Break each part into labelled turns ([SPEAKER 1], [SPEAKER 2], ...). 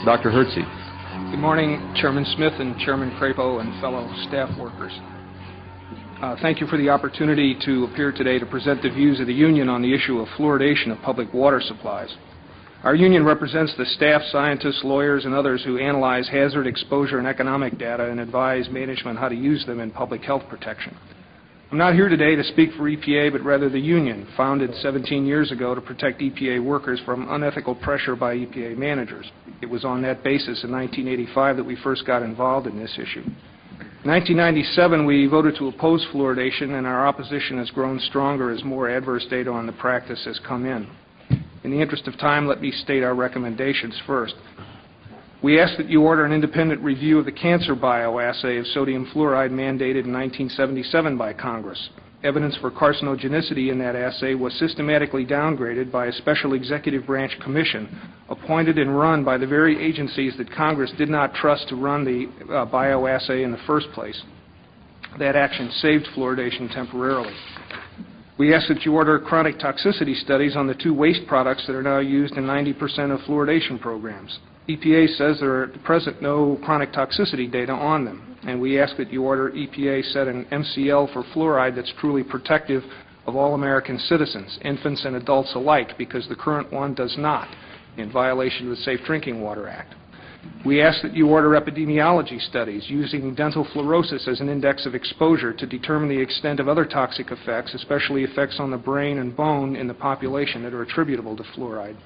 [SPEAKER 1] Dr. Hertzy.
[SPEAKER 2] Good morning, Chairman Smith and Chairman Crapo and fellow staff workers. Thank you for the opportunity to appear today to present the views of the union on the issue of fluoridation of public water supplies. Our union represents the staff, scientists, lawyers, and others who analyze hazard, exposure, and economic data and advise management how to use them in public health protection. I'm not here today to speak for EPA, but rather the union, founded 17 years ago to protect EPA workers from unethical pressure by EPA managers. It was on that basis in 1985 that we first got involved in this issue. In 1997, we voted to oppose fluoridation, and our opposition has grown stronger as more adverse data on the practice has come in. In the interest of time, let me state our recommendations first. We ask that you order an independent review of the cancer bioassay of sodium fluoride mandated in 1977 by Congress. Evidence for carcinogenicity in that assay was systematically downgraded by a special executive branch commission appointed and run by the very agencies that Congress did not trust to run the bioassay in the first place. That action saved fluoridation temporarily. We ask that you order chronic toxicity studies on the two waste products that are now used in 90% of fluoridation programs. EPA says there are at present no chronic toxicity data on them, and we ask that you order EPA set an MCL for fluoride that's truly protective of all American citizens, infants and adults alike, because the current one does not, in violation of the Safe Drinking Water Act. We ask that you order epidemiology studies using dental fluorosis as an index of exposure to determine the extent of other toxic effects, especially effects on the brain and bone in the population that are attributable to fluoride.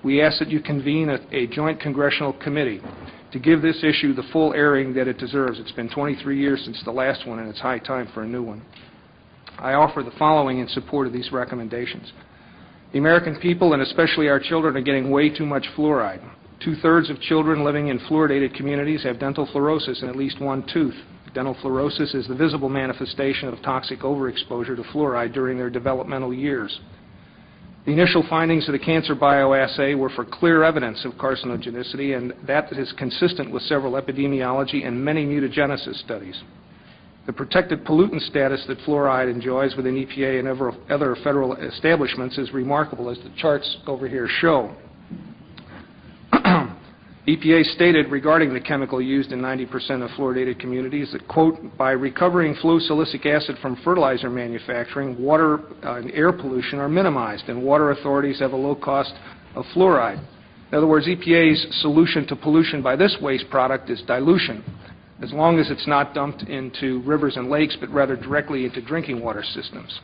[SPEAKER 2] We ask that you convene a joint congressional committee to give this issue the full airing that it deserves. It's been 23 years since the last one, and it's high time for a new one. I offer the following in support of these recommendations. The American people, and especially our children, are getting way too much fluoride. 2/3 of children living in fluoridated communities have dental fluorosis in at least one tooth. Dental fluorosis is the visible manifestation of toxic overexposure to fluoride during their developmental years. The initial findings of the cancer bioassay were for clear evidence of carcinogenicity, and that is consistent with several epidemiology and many mutagenesis studies. The protected pollutant status that fluoride enjoys within EPA and other federal establishments is remarkable, as the charts over here show. EPA stated regarding the chemical used in 90% of fluoridated communities that, quote, by recovering fluosilicic acid from fertilizer manufacturing, water and air pollution are minimized, and water authorities have a low cost of fluoride. In other words, EPA's solution to pollution by this waste product is dilution, as long as it's not dumped into rivers and lakes, but rather directly into drinking water systems.